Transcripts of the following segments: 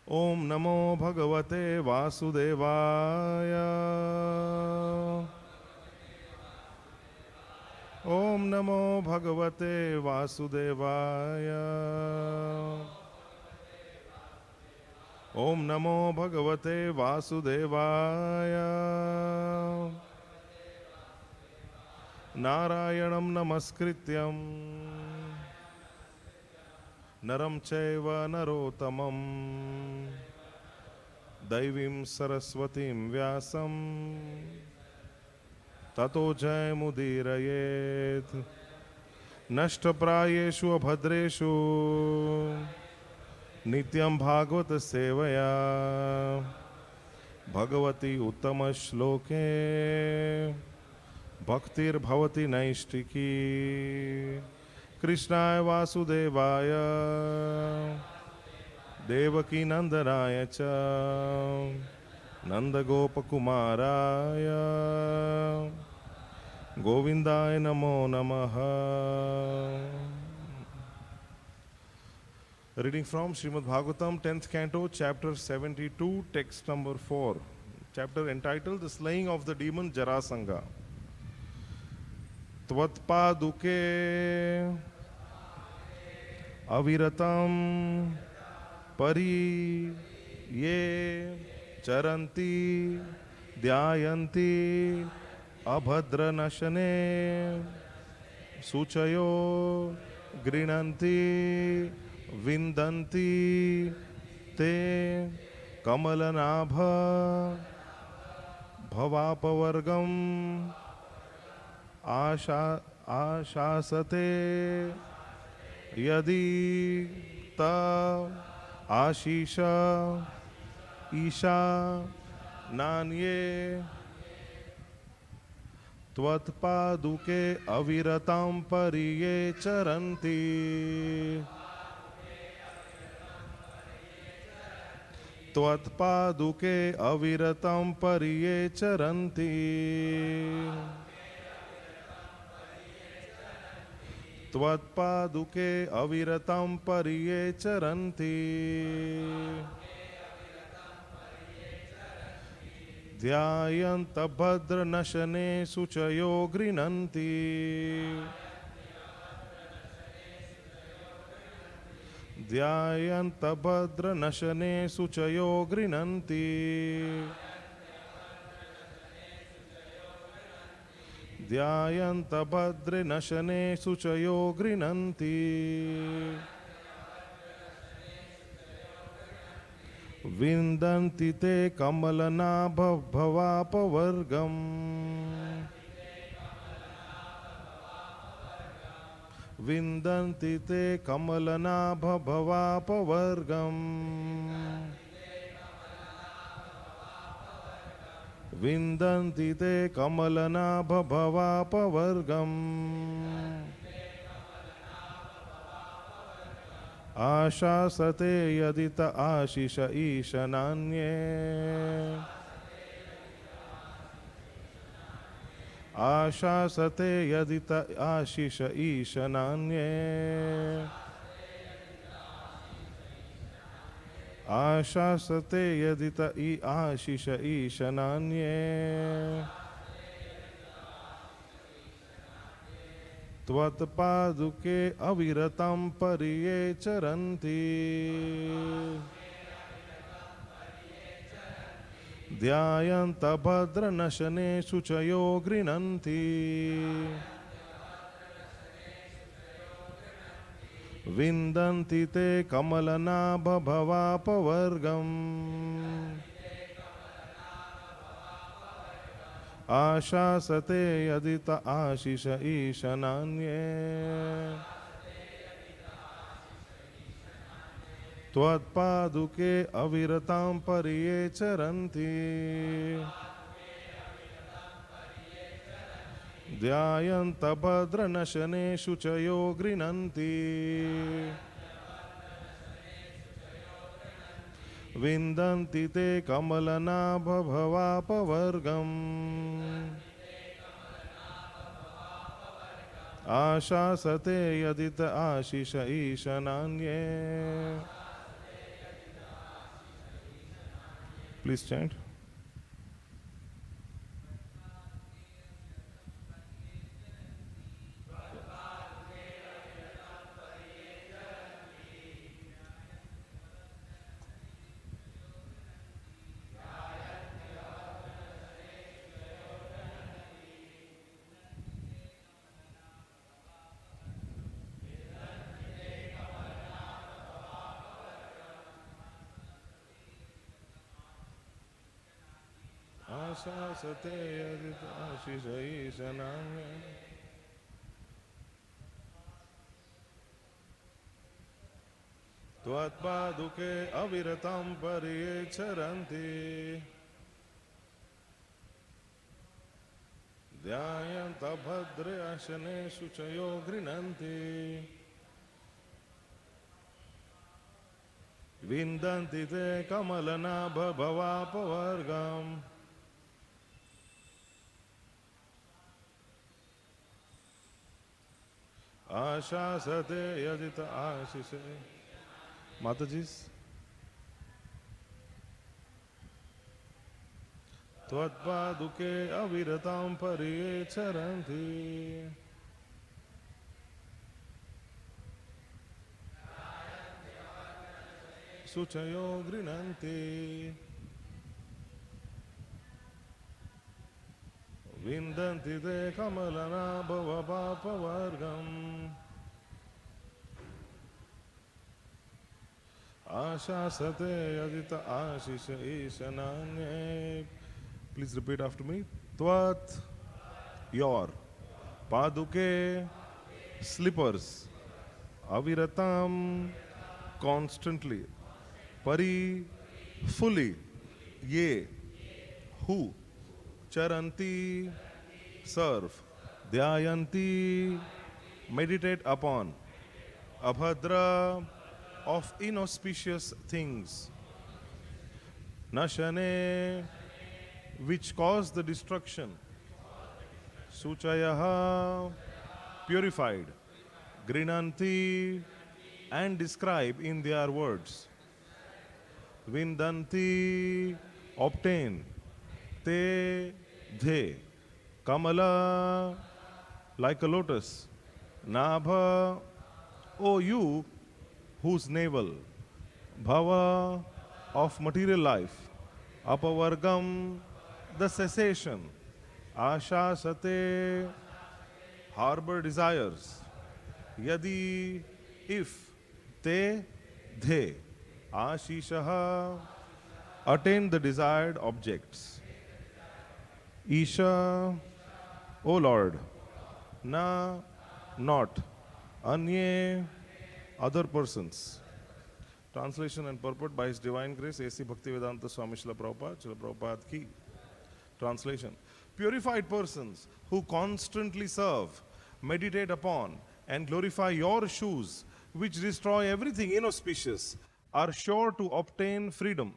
ओम नमो भगवते वासुदेवाय। ओम नमो भगवते वासुदेवाय। ओम नमो भगवते वासुदेवाय। नारायणं नमस्कृत्यं नरं चैव नरोत्तमं दैवीं सरस्वतीं व्यासं ततो जयमुदीरयेत्। नष्टप्रायेषु अभद्रेषु नित्यं भागवत सेवया भगवती उत्तमश्लोके भक्तिर्भवति नैष्टिकी। कृष्णाय वासुदेवाय देवकी नंदनाय च नंदगोपकुमाराय गोविंदाय नमो नमः। Reading from Srimad Bhagavatam, 10th canto, chapter 72, text number 4. Chapter entitled The Slaying of the Demon Jarasanga. त्वत्पादुके अविरतं परि ये चरन्ति ध्यायन्ति अभद्रनशने शुचयो गृह्णन्ति विन्दन्ति ते कमलनाभ भवापवर्गम् आशासते यदि त आशीष ईशा नान्ये त्वत्पादुके अविरतां परिये चरन्ति त्वत्पादुके अविरतां परिये चरन्ति त्वत्पादुके अविरतां परिये चरन्ति ध्यायन्त भद्रनशने शुचयो गृह्णन्ति ध्यायन्त भद्रनशने शुचयो गृह्णन्ति ध्यायन्त भद्रनशने शुचयो गृह्णन्ति विन्दन्ति ते कमलनाभ भवापवर्गम् विन्दन्ति ते कमलनाभ भवापवर्गम् विन्दन्ति ते कमलनाभ भवापवर्गम् आशासते यदित आशिष ईशनान्ये आशासते यदित आशिष ईशनान्ये आशासते यदित आशिष ईशनान्ये त्वत्पादुके अविरतं परिये चरन्ति ध्यायन्त भद्रनशने शुचयो गृह्णन्ति विन्दन्ति ते कमलनाभ भवापवर्गम् आशासते यदित आशिष ईशनान्ये त्वत्पादुके अविरतां परिये चरन्ति ध्यायन्त भद्रनशने शुचयो गृह्णन्ति विन्दन्ति ते कमलनाभ भवापवर्गम् आशासते यदित Ashish ईशनान्ये Please chant. Ashasate yadita ashishai shananya Tvatpaduke aviratam pariye charanti Dhyayanta bhadre ashane suchayo grinanti Vindanti te kamalanabha bhavapavargam Ashasate yadita ashise. Matajis. Tvatpaduke aviratam pariye charanti. Suchayo grinanti. Vindanti te kamalana bhavapavargam Ashasate yadita ashisha ishananye. Please repeat after me. Tvat, your. Paduke, slippers. Aviratam, constantly. Pari, fully. Ye, who. Charanti, serve. Dhyayanti, meditate upon. Abhadra, of inauspicious things. Nashane, which cause the destruction. Suchayaha, purified. Grinanti, and describe in their words. Vindanti, obtain. Te, they. Kamala, like a lotus. Nabha, O you, whose navel. Bhava, of material life. Apavargam, the cessation. Ashasate, harbor desires. Yadi, if. Te, they. Ashishaha, attain the desired objects. Isha, O Lord. Na, not. Anye, other persons. Translation and purport by His Divine Grace, A.C. Bhaktivedanta Swami Srila Prabhupada, Srila Prabhupada ki. Translation. Purified persons who constantly serve, meditate upon, and glorify your shoes, which destroy everything inauspicious, are sure to obtain freedom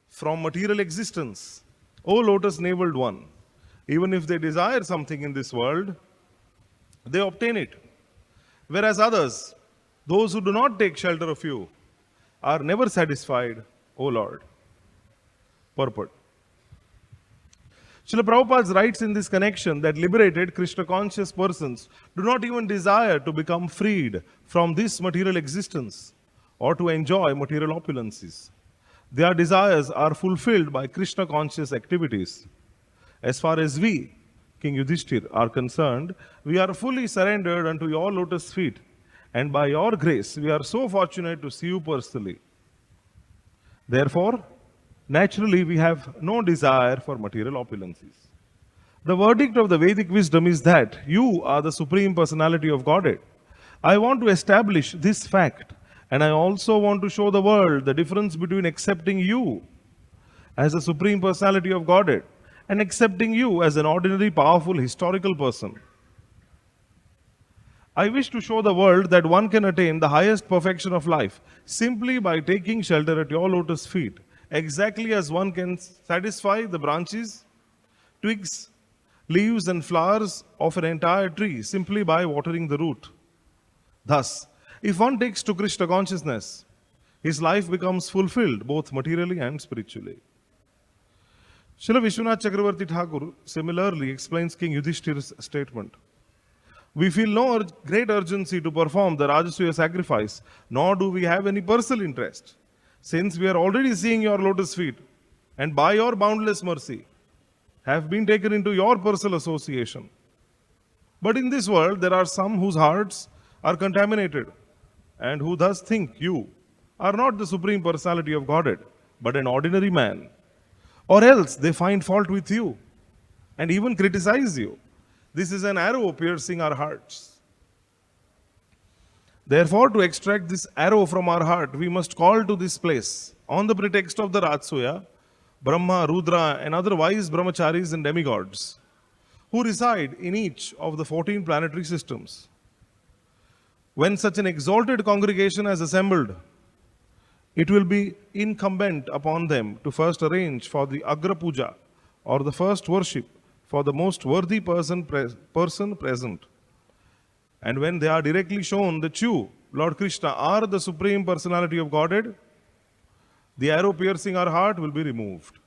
from material existence. O lotus-naveled one, even if they desire something in this world, they obtain it. Whereas others, those who do not take shelter of you, are never satisfied, O Lord. Purport. Srila Prabhupada writes in this connection that liberated Krishna-conscious persons do not even desire to become freed from this material existence or to enjoy material opulences. Their desires are fulfilled by Krishna-conscious activities. As far as we, King Yudhishthir, are concerned, we are fully surrendered unto your lotus feet, and by your grace, we are so fortunate to see you personally. Therefore, naturally, we have no desire for material opulences. The verdict of the Vedic wisdom is that you are the Supreme Personality of Godhead. I want to establish this fact, and I also want to show the world the difference between accepting you as the Supreme Personality of Godhead and accepting you as an ordinary, powerful, historical person. I wish to show the world that one can attain the highest perfection of life simply by taking shelter at your lotus feet, exactly as one can satisfy the branches, twigs, leaves and flowers of an entire tree simply by watering the root. Thus, if one takes to Krishna consciousness, his life becomes fulfilled both materially and spiritually. Srila Vishwanath Chakravarti Thakur similarly explains King Yudhishthir's statement. We feel no great urgency to perform the Rajasuya sacrifice, nor do we have any personal interest, since we are already seeing your lotus feet, and by your boundless mercy, have been taken into your personal association. But in this world, there are some whose hearts are contaminated, and who thus think you are not the Supreme Personality of Godhead, but an ordinary man. Or else they find fault with you and even criticize you. This is an arrow piercing our hearts. Therefore, to extract this arrow from our heart, we must call to this place, on the pretext of the Rajasuya, Brahma, Rudra, and other wise brahmacharis and demigods, who reside in each of the 14 planetary systems. When such an exalted congregation has assembled, it will be incumbent upon them to first arrange for the Agra Puja, or the first worship, for the most worthy person present. And when they are directly shown that you, Lord Krishna, are the Supreme Personality of Godhead, the arrow piercing our heart will be removed.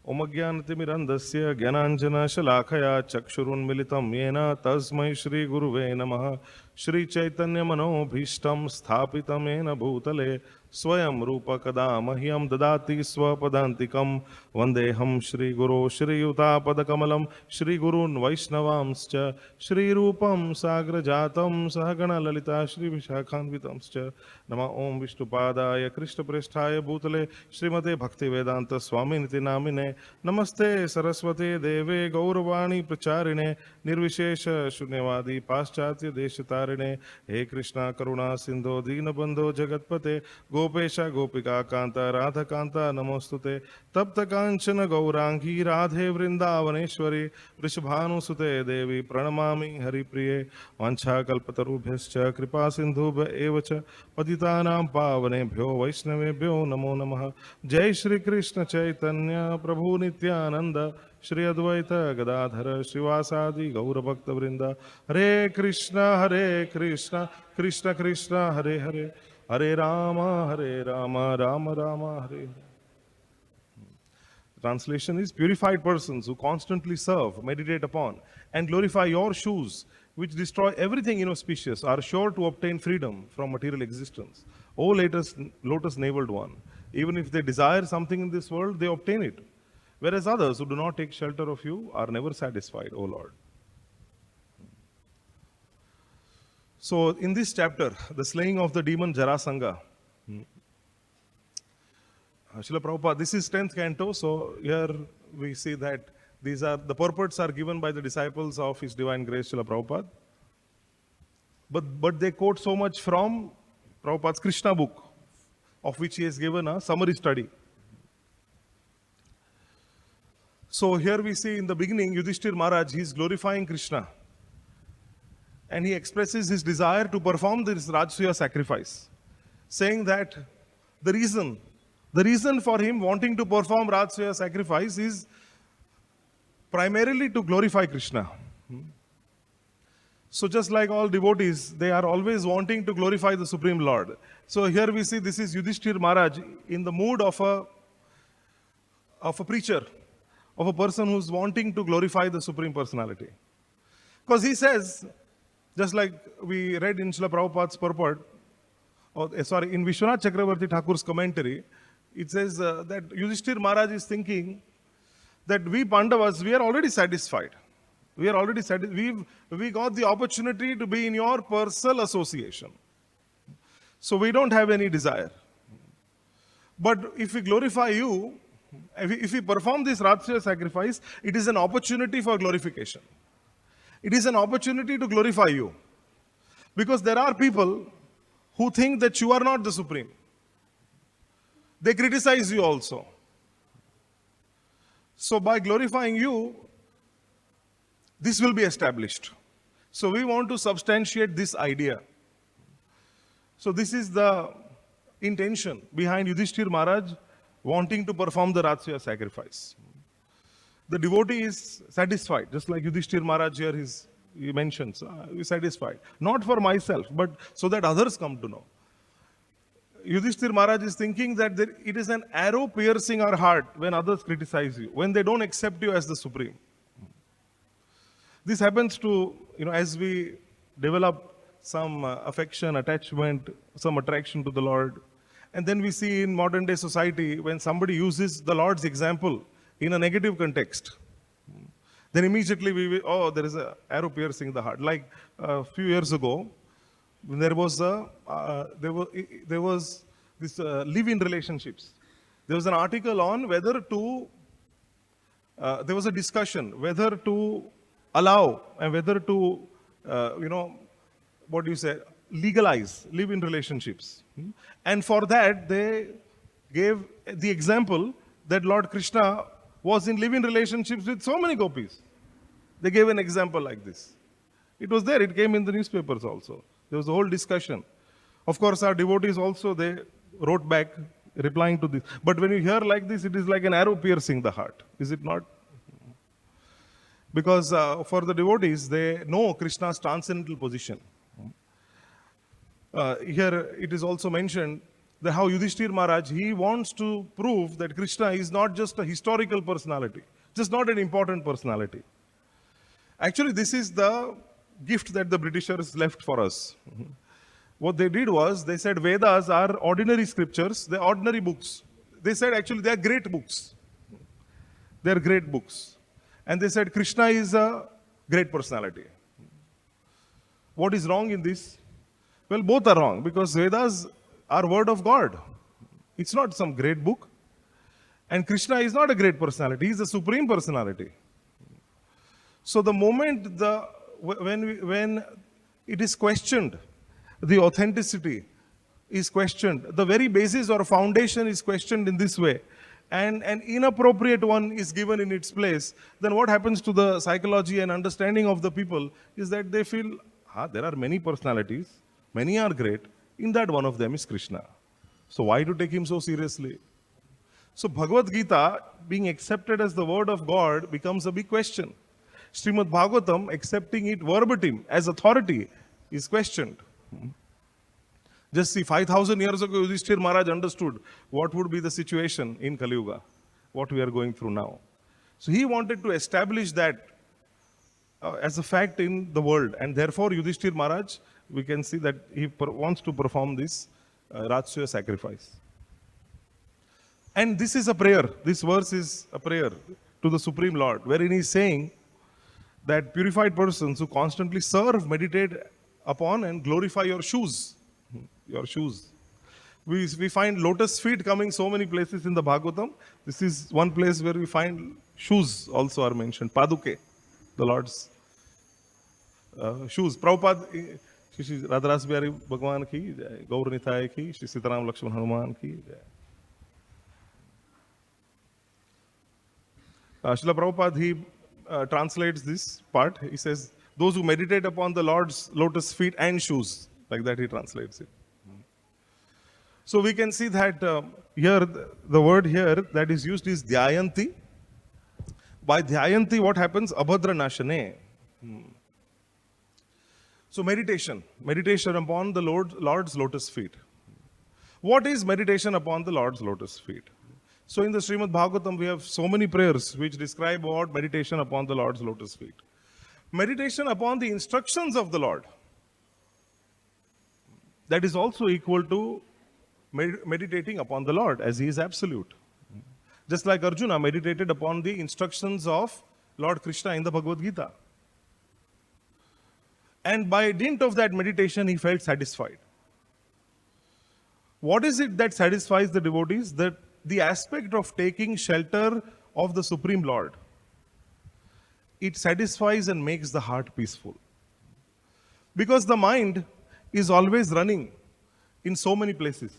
Om Ajnanatimirandasya Gyananjana Shalakaya Chakshurunmilitam Yena Tasmai Shri Guruve Namaha Shri Chaitanya Manobhishtam Sthapitam Yena Bhutale Swayam Rupa Kada Mahyam Dadati Swapadantikam Vandeham Shri Guru Shri Yuta Kamalam Shri Gurun Vaishnavamscha Shri Rupam Sagra Jatam Sahagana Lalita Shri Vishakhanvitamscha Nama Om Vishnupadaya Krishna Presthaya Bhutale Srimate Bhakti Vedanta Swami Niti Namine Namaste Saraswate Deve Gauravani Pracharine Nirvishesha Shunyavadi Paschatya Deshatarine He Krishna Karuna Sindho Dinabandho Jagatpate Gopesha Gopika Kanta Radha Kanta Namostute Tapta Kanchana Gaurangi Radhe Vrindavaneshwari Vrishabhanu Sute Devi Pranamami Hari Priye Vancha Kalpatarubhyascha Kripa Sindhubha Evacha Patitanam Pavanebhyo Vaishnavebhyo Namo Namaha Jai Shri Krishna Chaitanya Prabhu Nityananda Shri Advaita Gadadhara Srivasadi Gaura Bhakta Vrinda Hare Krishna Krishna Krishna Hare Hare Hare Rama Rama Rama Hare Hare. Translation is: purified persons who constantly serve, meditate upon, and glorify your shoes, which destroy everything inauspicious, are sure to obtain freedom from material existence. O lotus-naveled one, even if they desire something in this world, they obtain it. Whereas others who do not take shelter of you are never satisfied, O Lord. So, in this chapter, the slaying of the demon Jarasanga, Srila Prabhupada, this is 10th canto, so here we see that these are the purports are given by the disciples of His Divine Grace, Srila Prabhupada. But they quote so much from Prabhupada's Krishna book, of which he has given a summary study. So here we see in the beginning, Yudhishthir Maharaj, he is glorifying Krishna. And he expresses his desire to perform this Rajasuya sacrifice, saying that the reason for him wanting to perform Rajasuya sacrifice is primarily to glorify Krishna. So just like all devotees, they are always wanting to glorify the Supreme Lord. So here we see this is Yudhishthir Maharaj in the mood of a preacher, of a person who's wanting to glorify the Supreme Personality. Because he says, just like we read in Srila Prabhupada's purport, in Vishwanath Chakravarti Thakur's commentary, it says that Yudhishthir Maharaj is thinking that we Pandavas, we are already satisfied. We are already satisfied. We got the opportunity to be in your personal association. So we don't have any desire. But if we glorify you, if we perform this Rajasuya sacrifice, it is an opportunity for glorification. It is an opportunity to glorify you. Because there are people who think that you are not the Supreme. They criticize you also. So by glorifying you, this will be established. So we want to substantiate this idea. So this is the intention behind Yudhishthir Maharaj wanting to perform the Rajasuya sacrifice. The devotee is satisfied, just like Yudhishthir Maharaj here he mentions, is satisfied. Not for myself, but so that others come to know. Yudhishthir Maharaj is thinking that it is an arrow piercing our heart when others criticize you, when they don't accept you as the supreme. This happens to, as we develop some affection, attachment, some attraction to the Lord. And then we see in modern day society, when somebody uses the Lord's example in a negative context, then immediately there is an arrow piercing the heart. Like a few years ago, there was this live-in relationships. There was an article on whether to, there was a discussion whether to allow and whether to, legalize live-in relationships. And for that, they gave the example that Lord Krishna was in live-in relationships with so many gopis. They gave an example like this. It was there, it came in the newspapers also. There was a whole discussion. Of course, our devotees also, they wrote back replying to this. But when you hear like this, it is like an arrow piercing the heart. Is it not? Because for the devotees, they know Krishna's transcendental position. Here it is also mentioned that how Yudhishthir Maharaj, he wants to prove that Krishna is not just a historical personality, just not an important personality. Actually, this is the gift that the Britishers left for us. What they did was, they said Vedas are ordinary scriptures, they're ordinary books. They said actually they are great books. They're great books. And they said Krishna is a great personality. What is wrong in this? Well, both are wrong, because Vedas are word of God. It's not some great book. And Krishna is not a great personality, he is a supreme personality. So the moment when it is questioned, the authenticity is questioned, the very basis or foundation is questioned in this way, and an inappropriate one is given in its place, then what happens to the psychology and understanding of the people is that they feel, there are many personalities, many are great, in that one of them is Krishna. So why to take him so seriously? So Bhagavad-gita being accepted as the word of God becomes a big question. Srimad Bhagavatam, accepting it verbatim as authority, is questioned. Just see, 5,000 years ago, Yudhishthir Maharaj understood what would be the situation in Kali Yuga, what we are going through now. So he wanted to establish that as a fact in the world. And therefore, Yudhishthir Maharaj, we can see that he wants to perform this Rajsuya sacrifice. And this is a prayer. This verse is a prayer to the Supreme Lord, wherein he is saying that purified persons who constantly serve, meditate upon and glorify your shoes. Your shoes. We find lotus feet coming so many places in the Bhagavatam. This is one place where we find shoes also are mentioned. Paduke, the Lord's shoes. Prabhupada, SriSriRadhaRasbihariTemple ki jai, Gaur Nitai ki, Shri Sitaram Lakshman Hanuman ki jai. Srila Prabhupada, he translates this part. He says, those who meditate upon the Lord's lotus feet and shoes. Like that he translates it. So we can see that here, the word here that is used is dhyayanti. By dhyayanti, what happens? Abhadra nashane. So meditation upon the Lord's lotus feet. What is meditation upon the Lord's lotus feet? So in the Srimad Bhagavatam, we have so many prayers which describe about meditation upon the Lord's lotus feet. Meditation upon the instructions of the Lord. That is also equal to meditating upon the Lord, as he is absolute. Just like Arjuna meditated upon the instructions of Lord Krishna in the Bhagavad-gita. And by dint of that meditation, he felt satisfied. What is it that satisfies the devotees? That the aspect of taking shelter of the Supreme Lord. It satisfies and makes the heart peaceful. Because the mind is always running in so many places.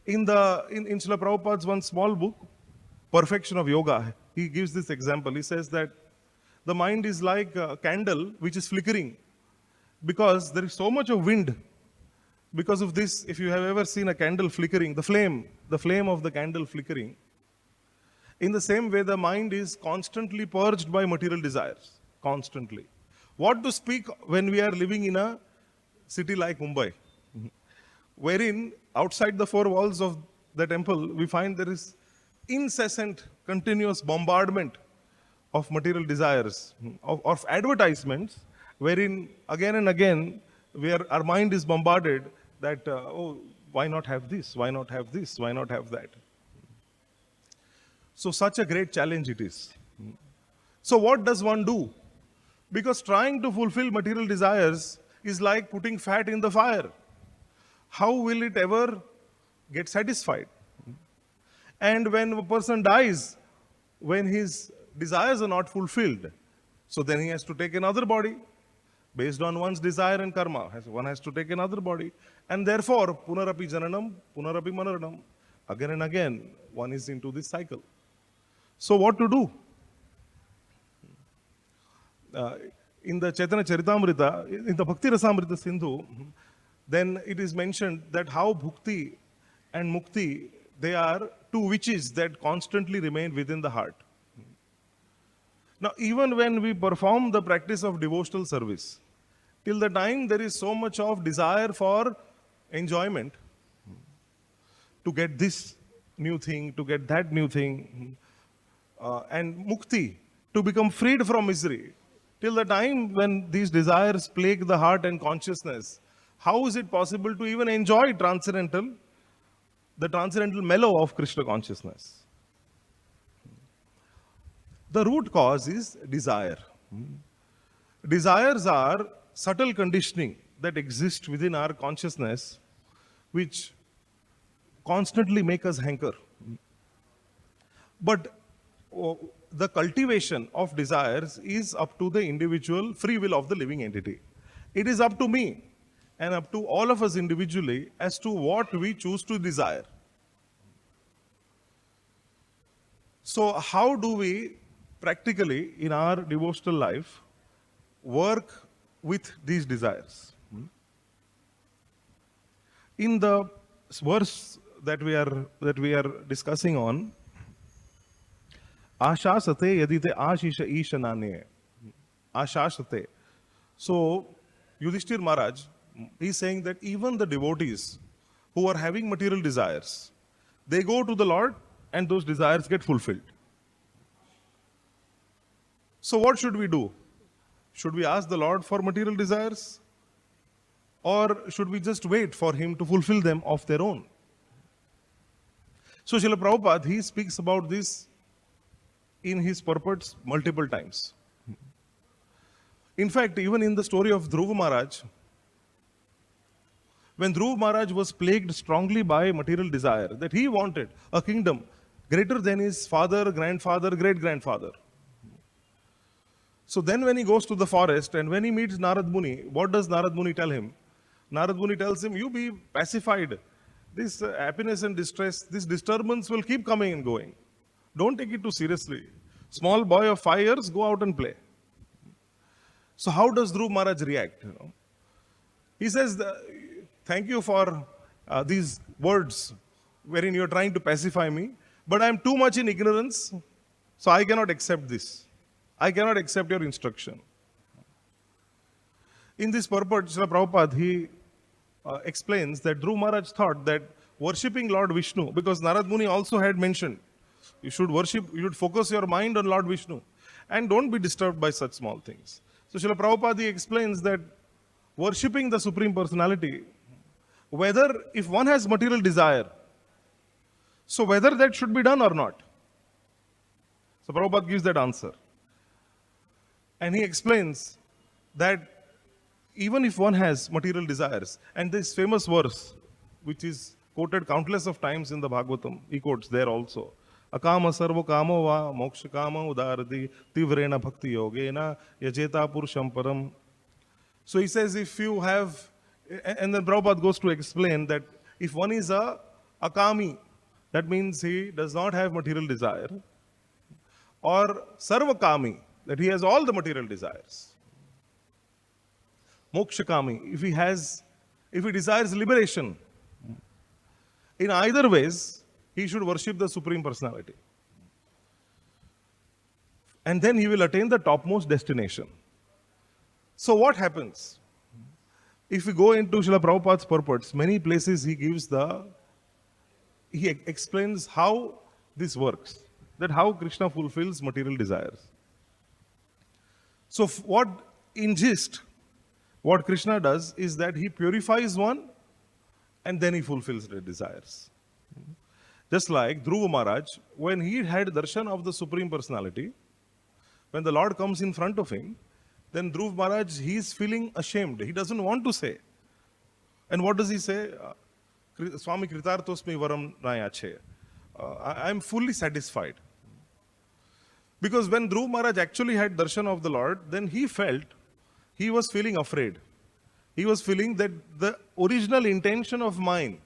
In Srila Prabhupada's one small book, Perfection of Yoga, he gives this example. He says that the mind is like a candle which is flickering because there is so much of wind. Because of this, if you have ever seen a candle flickering, the flame of the candle flickering, in the same way, the mind is constantly purged by material desires. Constantly. What to speak when we are living in a city like Mumbai? wherein outside the four walls of the temple, we find there is incessant, continuous bombardment of material desires, of advertisements, wherein again and again our mind is bombarded that, oh, why not have this? Why not have this? Why not have that? So such a great challenge it is. So what does one do? Because trying to fulfill material desires is like putting fat in the fire. How will it ever get satisfied? And when a person dies, when his desires are not fulfilled, so then he has to take another body. Based on one's desire and karma, one has to take another body. And therefore, punarapi jananam, punarapi manaranam. Again and again, one is into this cycle. So what to do? In the Chaitanya Charitamrita, in the Bhakti Rasamrita Sindhu, then it is mentioned that how bhukti and mukti, they are two witches that constantly remain within the heart. Now, even when we perform the practice of devotional service, till the time there is so much of desire for enjoyment, to get this new thing, to get that new thing, and mukti, to become freed from misery, till the time when these desires plague the heart and consciousness, how is it possible to even enjoy the transcendental mellow of Krishna consciousness? The root cause is desire. Desires are subtle conditioning that exist within our consciousness, which constantly make us hanker. But the cultivation of desires is up to the individual free will of the living entity. It is up to me and up to all of us individually as to what we choose to desire. So how do we practically in our devotional life work with these desires? In the verse that we are discussing on, Ashasate yadite ashisha ishanane. Ashasate. So Yudhishthir Maharaj, he is saying that even the devotees who are having material desires, they go to the Lord and those desires get fulfilled. So what should we do? Should we ask the Lord for material desires? Or should we just wait for Him to fulfill them of their own? So Srila Prabhupada, he speaks about this in his purports multiple times. In fact, even in the story of Dhruva Maharaj, when Dhruva Maharaj was plagued strongly by material desire, that he wanted a kingdom greater than his father, grandfather, great-grandfather. So then when he goes to the forest and when he meets Narad Muni, what does Narad Muni tell him? Narad Muni tells him, you be pacified. This happiness and distress, this disturbance will keep coming and going. Don't take it too seriously. Small boy of 5 years, go out and play. So how does Dhruva Maharaj react? He says, thank you for these words wherein you are trying to pacify me, but I am too much in ignorance, so I cannot accept this. I cannot accept your instruction. In this purport, Srila Prabhupada, he explains that Dhruva Maharaj thought that worshipping Lord Vishnu, because Narad Muni also had mentioned, you should focus your mind on Lord Vishnu and don't be disturbed by such small things. So Srila Prabhupada, he explains that worshipping the Supreme Personality, whether if one has material desire, so whether that should be done or not. So Prabhupada gives that answer. And he explains that even if one has material desires, and this famous verse, which is quoted countless of times in the Bhagavatam, he quotes there also, Akama sarva kamo va moksha kama udarati tivrena bhakti yogena yajeta purusham param. So he says if you have, and then Prabhupada goes to explain that if one is a akami, that means he does not have material desire, or sarvakami, that he has all the material desires. Mokshakami, if he desires liberation, in either ways, he should worship the Supreme Personality. And then he will attain the topmost destination. So what happens? If we go into Srila Prabhupada's purports, many places he explains how this works, that how Krishna fulfills material desires. So in gist, what Krishna does is that he purifies one and then he fulfills their desires. Just like Dhruva Maharaj, when he had darshan of the Supreme Personality, when the Lord comes in front of him, then Dhruva Maharaj, he is feeling ashamed. He doesn't want to say. And what does he say? Swami Kritarthosmi Varam Nayache. I am fully satisfied. Because when Dhruva Maharaj actually had darshan of the Lord, then he was feeling afraid. He was feeling that the original intention of mine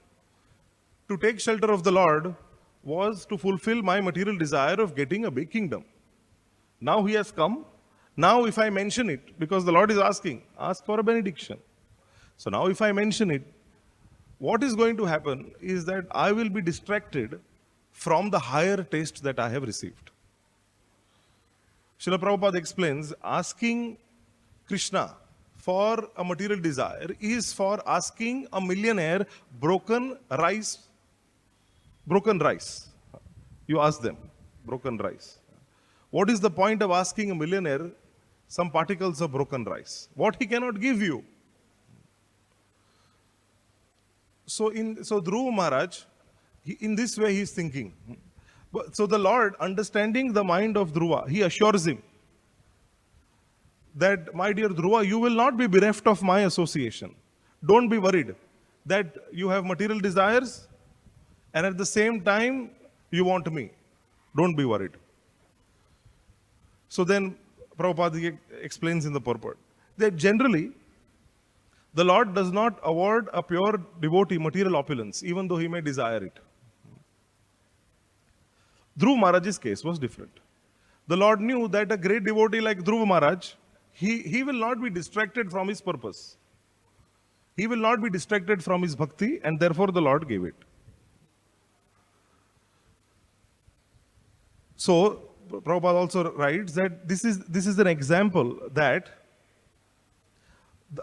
to take shelter of the Lord was to fulfill my material desire of getting a big kingdom. Now he has come. Now if I mention it, because the Lord is asking, ask for a benediction. So now if I mention it, what is going to happen is that I will be distracted from the higher taste that I have received. Srila Prabhupada explains, asking Krishna for a material desire is for asking a millionaire broken rice. You ask them, broken rice. What is the point of asking a millionaire some particles of broken rice? What he cannot give you. So Dhruva Maharaj, in this way he is thinking. So the Lord, understanding the mind of Dhruva, he assures him that, my dear Dhruva, you will not be bereft of my association. Don't be worried that you have material desires and at the same time you want me. Don't be worried. So then Prabhupada explains in the purport that generally the Lord does not award a pure devotee material opulence, even though he may desire it. Dhruva Maharaj's case was different. The Lord knew that a great devotee like Dhruva Maharaj, he will not be distracted from his purpose. He will not be distracted from his bhakti, and therefore the Lord gave it. So Prabhupada also writes that this is an example that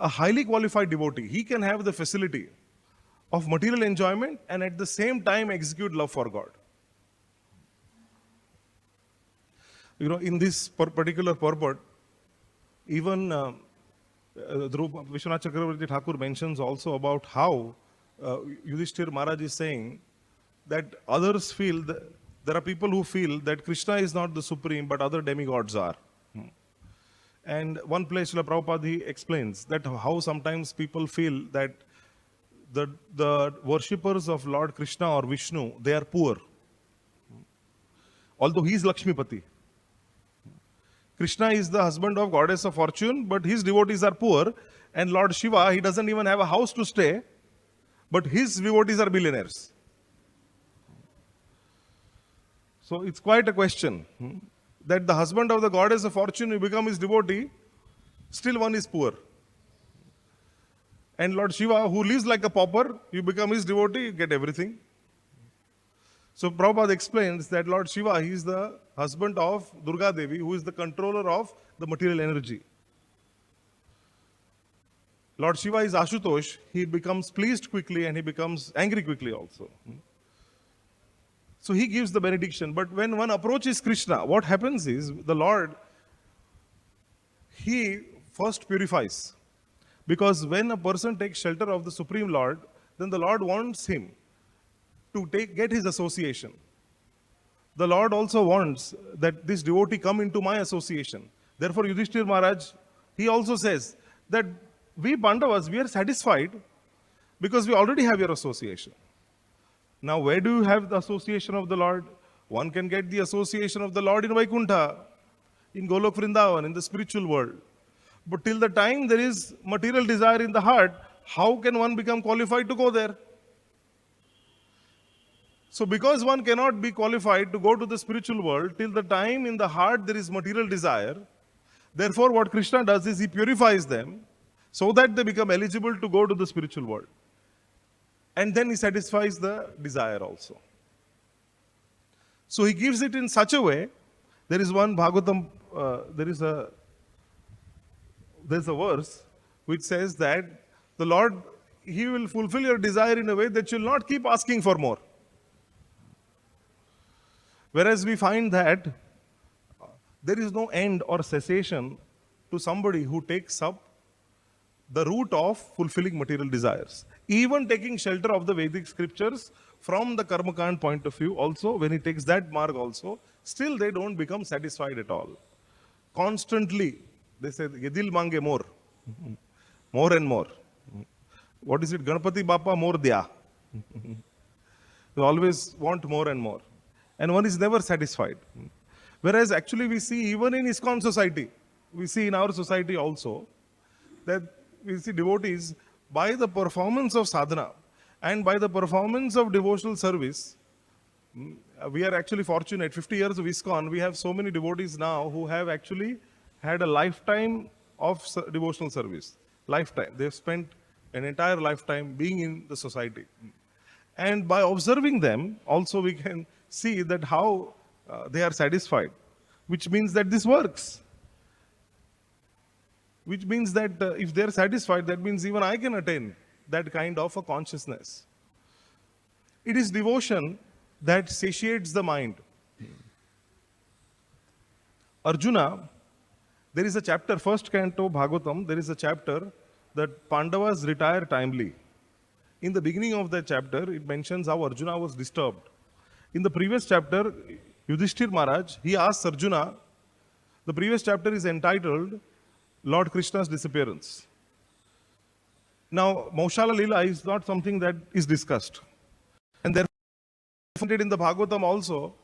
a highly qualified devotee, he can have the facility of material enjoyment and at the same time execute love for God. In this particular purport, even Vishwanath Chakravarti Thakur mentions also about how Yudhishthir Maharaj is saying that others feel that there are people who feel that Krishna is not the supreme, but other demigods are. And one place, Srila Prabhupada explains that how sometimes people feel that the worshippers of Lord Krishna or Vishnu, they are poor. Although he is Lakshmipati. Krishna is the husband of goddess of fortune, but his devotees are poor. And Lord Shiva, he doesn't even have a house to stay, but his devotees are billionaires. So it's quite a question that the husband of the goddess of fortune, you become his devotee, still one is poor. And Lord Shiva, who lives like a pauper, you become his devotee, you get everything. So Prabhupada explains that Lord Shiva, he is the husband of Durga Devi, who is the controller of the material energy. Lord Shiva is Ashutosh, he becomes pleased quickly and he becomes angry quickly also. So he gives the benediction. But when one approaches Krishna, what happens is the Lord, he first purifies. Because when a person takes shelter of the Supreme Lord, then the Lord wants him to get his association. The Lord also wants that this devotee come into my association. Therefore, Yudhishthir Maharaj, he also says that we Pandavas, we are satisfied because we already have your association. Now, where do you have the association of the Lord? One can get the association of the Lord in Vaikuntha, in Golok Vrindavan, in the spiritual world. But till the time there is material desire in the heart, how can one become qualified to go there? So because one cannot be qualified to go to the spiritual world till the time in the heart there is material desire, therefore what Krishna does is he purifies them so that they become eligible to go to the spiritual world. And then he satisfies the desire also. So he gives it in such a way. There is one Bhagavatam, there's a verse which says that the Lord, He will fulfill your desire in a way that you'll not keep asking for more. Whereas we find that there is no end or cessation to somebody who takes up the route of fulfilling material desires. Even taking shelter of the Vedic scriptures from the Karmakand point of view also, when he takes that mark also, still they don't become satisfied at all. Constantly, they say, Yedil mange more. More and more. What is it? Ganapati Bappa more dya. They always want more and more. And one is never satisfied. Whereas actually we see even in ISKCON society, we see in our society also, that we see devotees, by the performance of sadhana and by the performance of devotional service, we are actually fortunate. 50 years of ISKCON, we have so many devotees now who have actually had a lifetime of devotional service. Lifetime. They've spent an entire lifetime being in the society. And by observing them, also we can see that how they are satisfied, which means that this works. Which means that if they are satisfied, that means even I can attain that kind of a consciousness. It is devotion that satiates the mind. Arjuna, there is a chapter, first canto Bhagavatam, there is a chapter that Pandavas retire timely. In the beginning of that chapter, it mentions how Arjuna was disturbed. In the previous chapter, Yudhishthir Maharaj, he asks Arjuna, the previous chapter is entitled Lord Krishna's disappearance. Now, Maushala Leela is not something that is discussed. And therefore, in the Bhagavatam also,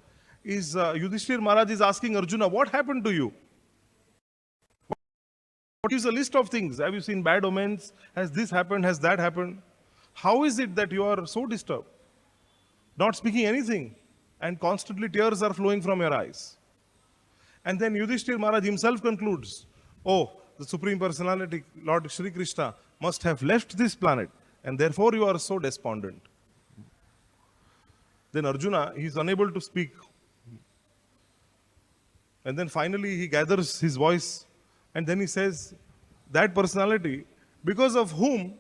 is Yudhishthir Maharaj is asking Arjuna, what happened to you? What is a list of things? Have you seen bad omens? Has this happened? Has that happened? How is it that you are so disturbed? Not speaking anything, and constantly tears are flowing from your eyes. And then Yudhishthir Maharaj himself concludes, oh, the Supreme Personality, Lord Shri Krishna, must have left this planet, and therefore you are so despondent. Then Arjuna, he is unable to speak. And then finally he gathers his voice, and then he says, that personality, because of whom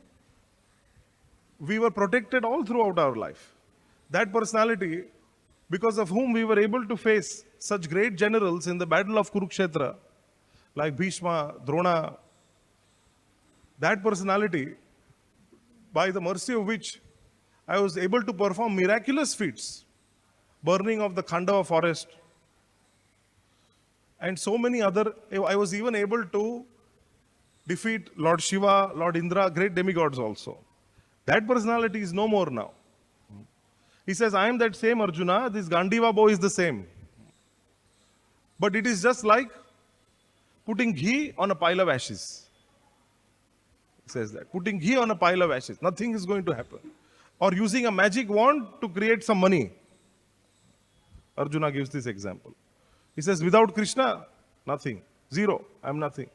we were protected all throughout our life. That personality, because of whom we were able to face such great generals in the battle of Kurukshetra, like Bhishma, Drona, that personality, by the mercy of which I was able to perform miraculous feats, burning of the Khandava forest, and so many other, I was even able to defeat Lord Shiva, Lord Indra, great demigods also. That personality is no more now. He says, I am that same Arjuna, this Gandiva bow is the same. But it is just like putting ghee on a pile of ashes. He says that. Putting ghee on a pile of ashes. Nothing is going to happen. Or using a magic wand to create some money. Arjuna gives this example. He says, without Krishna, nothing. Zero. I am nothing.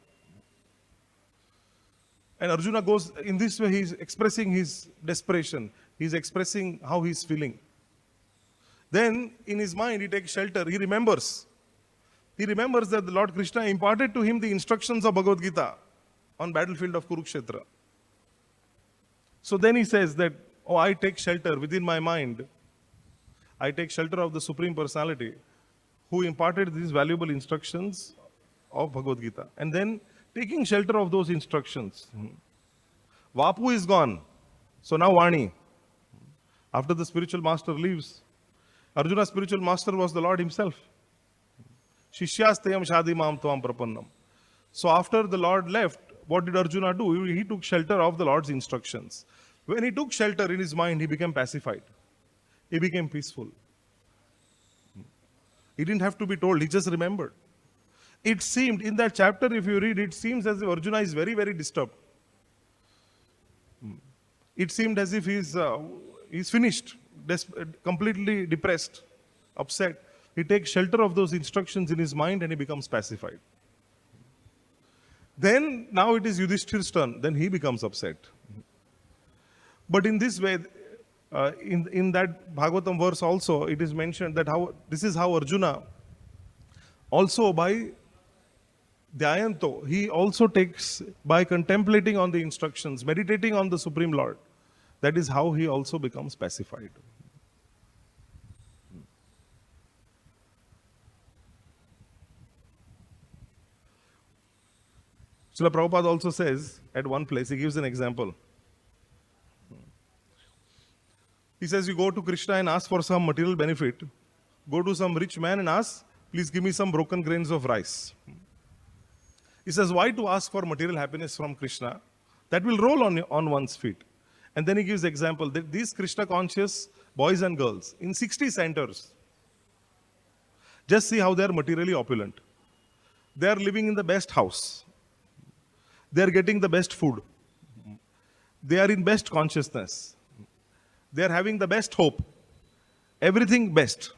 And Arjuna goes, in this way, he is expressing his desperation. He is expressing how he is feeling. Then, in his mind, he takes shelter. He remembers. He remembers that the Lord Krishna imparted to him the instructions of Bhagavad-gita on battlefield of Kurukshetra. So then he says that, oh, I take shelter within my mind. I take shelter of the Supreme Personality who imparted these valuable instructions of Bhagavad-gita. And then, taking shelter of those instructions, Vapu is gone. So now Vani. After the spiritual master leaves, Arjuna's spiritual master was the Lord himself. Shishyastayam shadi mam tvam prapannam. So after the Lord left, what did Arjuna do? He took shelter of the Lord's instructions. When he took shelter in his mind, he became pacified. He became peaceful. He didn't have to be told, he just remembered. It seemed, in that chapter, if you read, it seems as if Arjuna is very, very disturbed. It seemed as if he's finished, completely depressed, upset. He takes shelter of those instructions in his mind and he becomes pacified. Then, now it is Yudhishthir's turn. Then he becomes upset. But in this way, in that Bhagavatam verse also, it is mentioned that this is how Arjuna, also by Dhyayanto, he also takes by contemplating on the instructions, meditating on the Supreme Lord. That is how he also becomes pacified. Srila Prabhupada also says at one place, he gives an example. He says, you go to Krishna and ask for some material benefit. Go to some rich man and ask, please give me some broken grains of rice. He says, why to ask for material happiness from Krishna? That will roll on one's feet. And then he gives example that these Krishna conscious boys and girls in 60 centers, just see how they are materially opulent. They are living in the best house. They are getting the best food. They are in best consciousness. They are having the best hope. Everything best.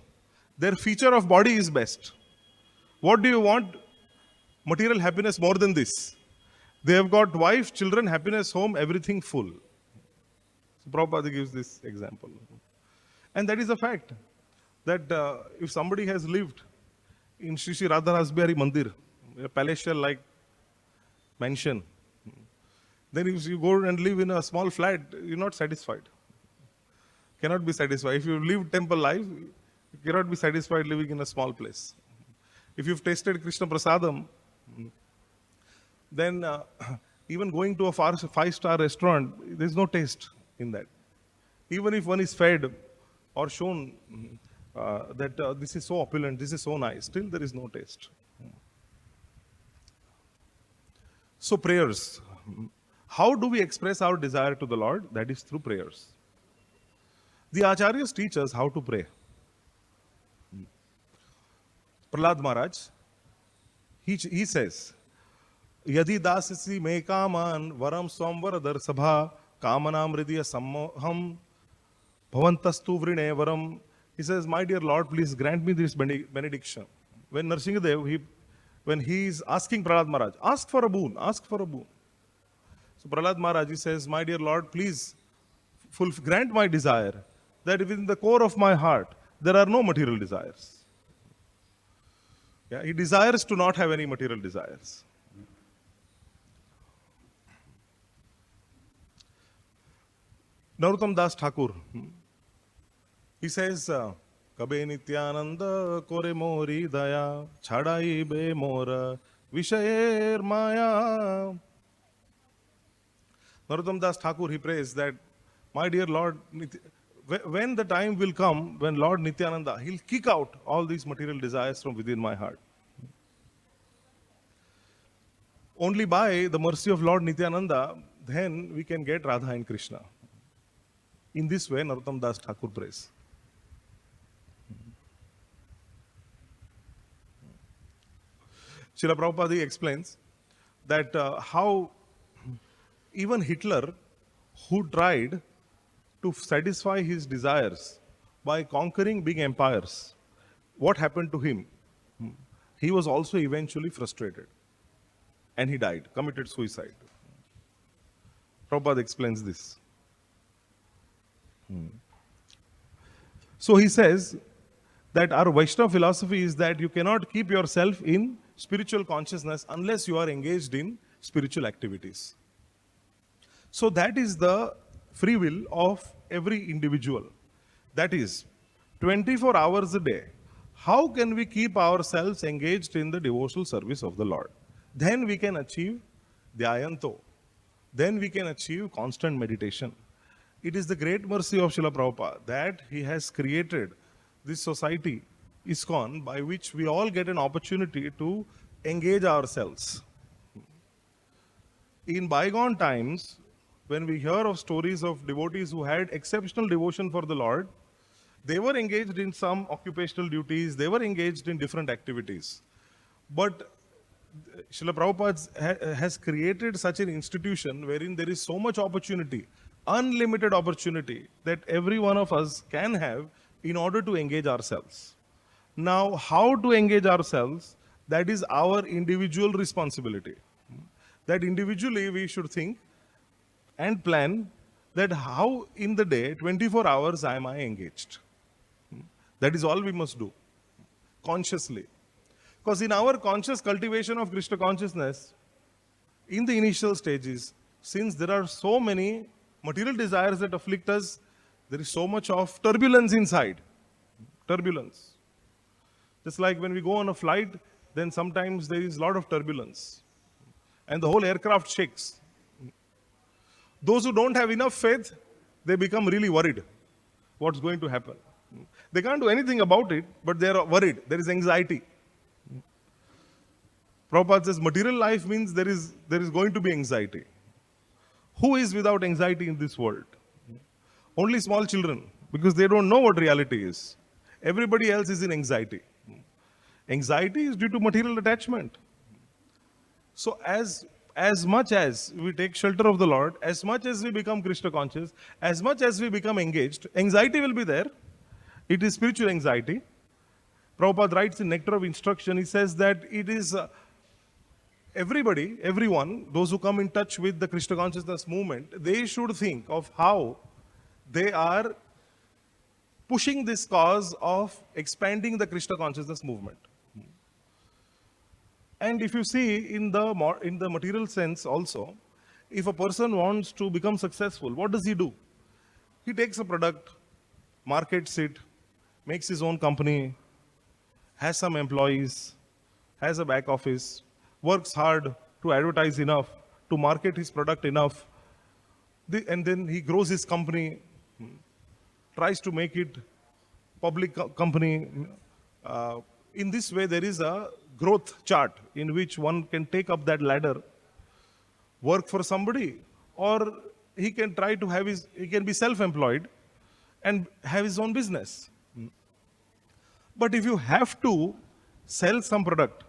Their feature of body is best. What do you want? Material happiness more than this. They have got wife, children, happiness, home, everything full. So Prabhupada gives this example. And that is a fact. That if somebody has lived in SriSriRadhaRasbihariTemple, a palatial-like mansion, then if you go and live in a small flat, you're not satisfied. Cannot be satisfied. If you live temple life, you cannot be satisfied living in a small place. If you've tasted Krishna Prasadam, then even going to a five-star restaurant, there's no taste in that. Even if one is fed or shown that this is so opulent, this is so nice, still there is no taste. So prayers. How do we express our desire to the Lord? That is through prayers. The Acharyas teach us how to pray. Prahlad Maharaj, he says, Yadi dasasi me kaman varam swamvara darsabha kamanam hridya sammoham bhavantastu vrine varam. He says, my dear Lord, please grant me this benediction. When Nrsimhadev, when he is asking Prahlad Maharaj, ask for a boon, ask for a boon. So Prahlad Maharaj, he says, my dear Lord, please grant my desire that within the core of my heart, there are no material desires. Yeah, he desires to not have any material desires. Narottam Das Thakur, he says, Kabe nityananda kore mori daya, chadai be mora, vishayer maya. Narottam Das Thakur, he prays that, my dear Lord, when the time will come, when Lord Nityananda, he'll kick out all these material desires from within my heart. Only by the mercy of Lord Nityananda, then we can get Radha and Krishna. In this way, Narottam Das Thakur prays. Srila Prabhupada explains that how even Hitler, who tried to satisfy his desires by conquering big empires, what happened to him? He was also eventually frustrated. And he died, committed suicide. Prabhupada explains this. So he says that our Vaishnava philosophy is that you cannot keep yourself in spiritual consciousness unless you are engaged in spiritual activities. So that is the free will of every individual. That is, 24 hours a day, how can we keep ourselves engaged in the devotional service of the Lord? Then we can achieve dhyayanto. Then we can achieve constant meditation. It is the great mercy of Srila Prabhupada that he has created this society, ISKCON, by which we all get an opportunity to engage ourselves. In bygone times, when we hear of stories of devotees who had exceptional devotion for the Lord, they were engaged in some occupational duties, they were engaged in different activities. But Srila Prabhupada has created such an institution wherein there is so much opportunity, unlimited opportunity, that every one of us can have in order to engage ourselves. Now, how to engage ourselves, that is our individual responsibility. That individually we should think and plan that how in the day, 24 hours am I engaged. That is all we must do, consciously. Because in our conscious cultivation of Krishna consciousness, in the initial stages, since there are so many material desires that afflict us, there is so much of turbulence inside. Turbulence. Just like when we go on a flight, then sometimes there is a lot of turbulence. And the whole aircraft shakes. Those who don't have enough faith, they become really worried. What's going to happen? They can't do anything about it, but they are worried. There is anxiety. Prabhupada says material life means there is going to be anxiety. Who is without anxiety in this world? Only small children, because they don't know what reality is. Everybody else is in anxiety. Anxiety is due to material attachment. So as much as we take shelter of the Lord, as much as we become Krishna conscious, as much as we become engaged, anxiety will be there. It is spiritual anxiety. Prabhupada writes in Nectar of Instruction, he says that it is everyone, those who come in touch with the Krishna consciousness movement, they should think of how they are pushing this cause of expanding the Krishna consciousness movement. And if you see in the material sense also, if a person wants to become successful, what does he do? He takes a product, markets it, makes his own company, has some employees, has a back office, works hard to advertise enough, to market his product enough, and then he grows his company, tries to make it public company. In this way, there is a growth chart in which one can take up that ladder, work for somebody, or he can try to he can be self-employed and have his own business. But if you have to sell some product,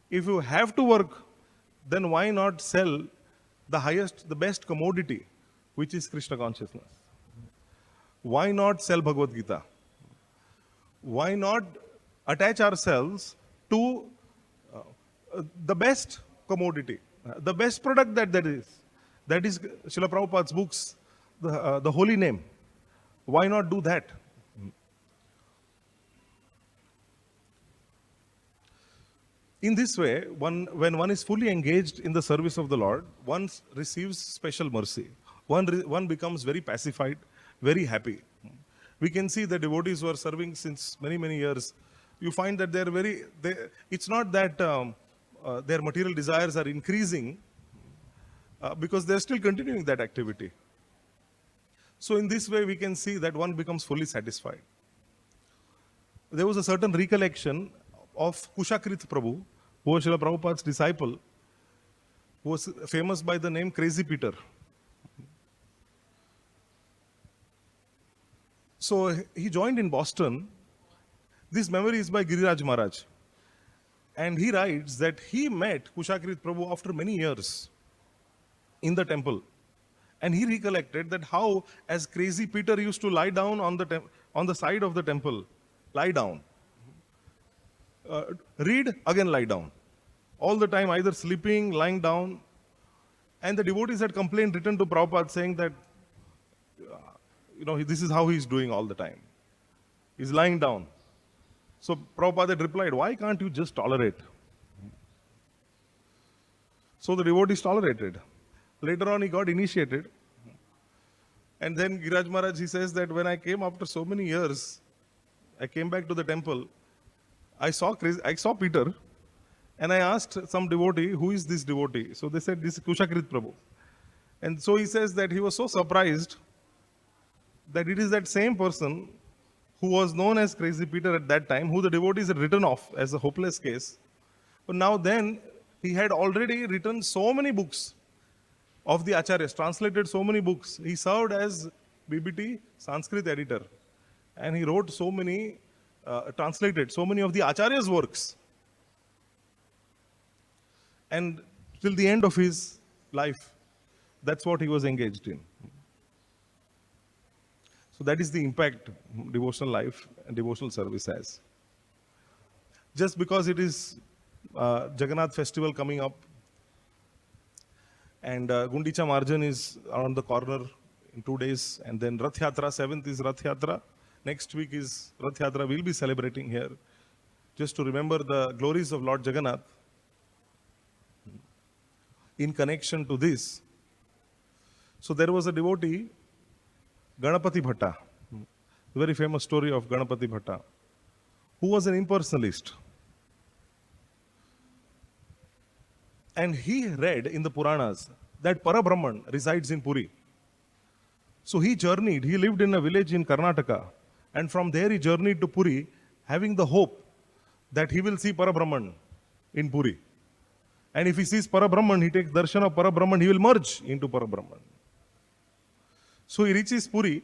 if you have to work, then why not sell the best commodity, which is Krishna consciousness? Why not sell Bhagavad-gita? Why not attach ourselves to the best commodity, the best product that is Srila Prabhupada's books, the holy name. Why not do that? In this way, when one is fully engaged in the service of the Lord, one receives special mercy. One becomes very pacified, very happy. We can see the devotees who are serving since many, many years. You find that it's not that their material desires are increasing because they're still continuing that activity. So in this way, we can see that one becomes fully satisfied. There was a certain recollection of Kushakrit Prabhu, who was Srila Prabhupada's disciple, who was famous by the name Crazy Peter. So he joined in Boston. This memory is by Giriraj Maharaj. And he writes that he met Kushakrit Prabhu after many years in the temple. And he recollected that how, as Crazy Peter used to lie down on the side of the temple, lie down. Read, again lie down. All the time, either sleeping, lying down. And the devotees had complained, written to Prabhupada, saying that, this is how he's doing all the time. He's lying down. So Prabhupada had replied, why can't you just tolerate? So the devotees tolerated. Later on, he got initiated. And then Giriraj Maharaj, he says that when I came after so many years, I came back to the temple, I saw Peter, and I asked some devotee, who is this devotee? So they said, this is Kushakrit Prabhu. And so he says that he was so surprised that it is that same person who was known as Crazy Peter at that time, who the devotees had written off as a hopeless case. But now then, he had already written so many books of the Acharyas, translated so many books. He served as BBT Sanskrit editor. And he wrote so many, translated so many of the Acharyas' works. And till the end of his life, that's what he was engaged in. So that is the impact devotional life and devotional service has. Just because it is Jagannath festival coming up, and Gundicha Marjan is around the corner in 2 days, and then Rath Yatra, 7th is Rath Yatra. Next week is Rath Yatra, we'll be celebrating here. just to remember the glories of Lord Jagannath, in connection to this, so there was a devotee, Ganapati Bhatta, a very famous story of Ganapati Bhatta, who was an impersonalist. And he read in the Puranas that Parabrahman resides in Puri. So he journeyed, he lived in a village in Karnataka, and from there he journeyed to Puri, having the hope that he will see Parabrahman in Puri. And if he sees Parabrahman, he takes darshan of Parabrahman, he will merge into Parabrahman. So he reaches Puri,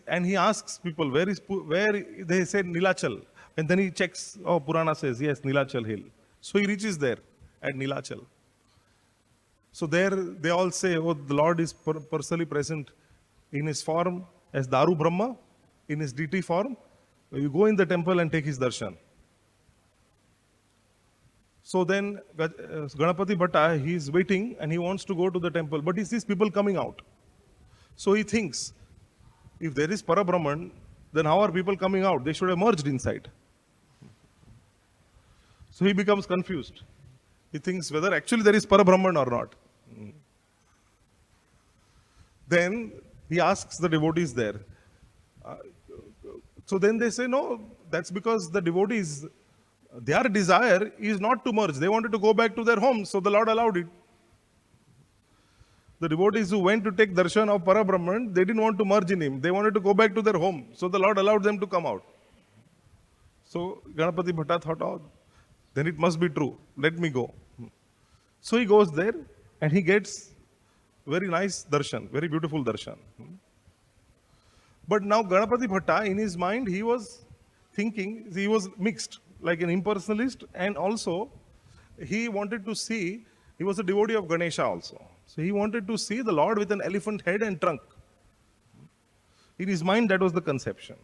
and he asks people, where they say Nilachal. And then he checks, oh, Purana says, yes, Nilachal hill. So he reaches there at Nilachal. So there they all say, oh, the Lord is personally present in his form as Daru Brahma, in his deity form. You go in the temple and take his darshan. So then Ganapati Bhatta, he is waiting and he wants to go to the temple, but he sees people coming out. So he thinks, if there is Parabrahman, then how are people coming out? They should have merged inside. So he becomes confused. He thinks whether actually there is Parabrahman or not. Then he asks the devotees there. So then they say, no, that's because the devotees, their desire is not to merge. They wanted to go back to their homes, so the Lord allowed it. The devotees who went to take darshan of Parabrahman, they didn't want to merge in him. They wanted to go back to their home, so the Lord allowed them to come out. So Ganapati Bhatta thought, oh, then it must be true. Let me go. So he goes there and he gets very nice darshan, very beautiful darshan. But now Ganapati Bhatta, in his mind, he was thinking, he was mixed, like an impersonalist, and also he wanted to see, he was a devotee of Ganesha also. So he wanted to see the Lord with an elephant head and trunk. In his mind, that was the conception.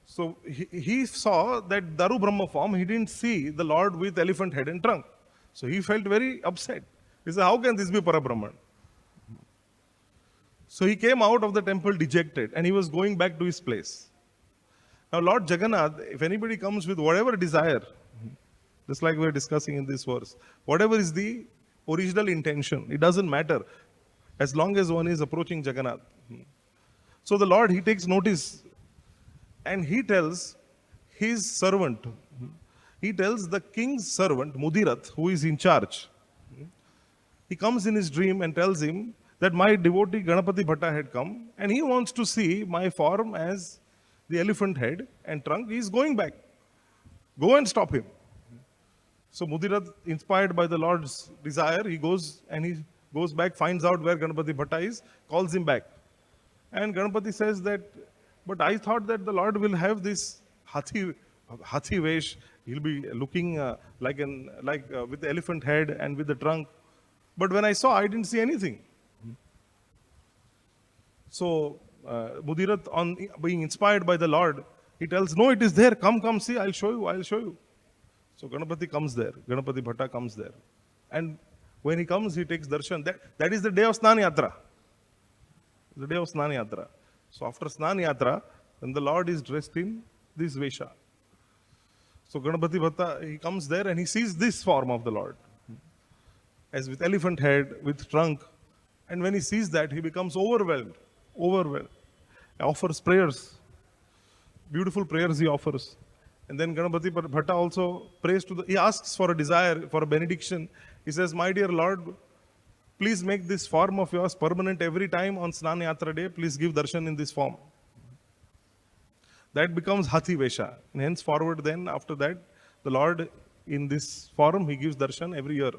So he saw that Daru Brahma form, he didn't see the Lord with elephant head and trunk. So he felt very upset. He said, how can this be Parabrahman? So he came out of the temple dejected and he was going back to his place. Now Lord Jagannath, if anybody comes with whatever desire, just like we are discussing in this verse, whatever is the original intention, it doesn't matter as long as one is approaching Jagannath. So the Lord, he takes notice and he tells his servant, he tells the king's servant, Mudirath, who is in charge. He comes in his dream and tells him that my devotee Ganapati Bhatta had come and he wants to see my form as the elephant head and trunk. He is going back. Go and stop him. So Mudirath, inspired by the Lord's desire, he goes back, finds out where Ganapati Bhatta is, calls him back. And Ganapati says that, but I thought that the Lord will have this hathi vesh. He'll be looking with the elephant head and with the trunk. But when I saw, I didn't see anything. So Mudirath, on being inspired by the Lord, he tells, no, it is there. Come, see, I'll show you. So Ganapati comes there. Ganapati Bhatta comes there. And when he comes, he takes darshan. That is the day of Snan Yatra. The day of Snan Yatra. So after Snan Yatra, then the Lord is dressed in this Vesha. So Ganapati Bhatta, he comes there and he sees this form of the Lord. As with elephant head, with trunk. And when he sees that, he becomes overwhelmed. He offers prayers. Beautiful prayers he offers. And then Ganapati Bhatta also prays he asks for a desire, for a benediction. He says, my dear Lord, please make this form of yours permanent every time on Snan Yatra day. Please give darshan in this form. That becomes Hathi Vesha. And henceforward then, after that, the Lord in this form, he gives darshan every year.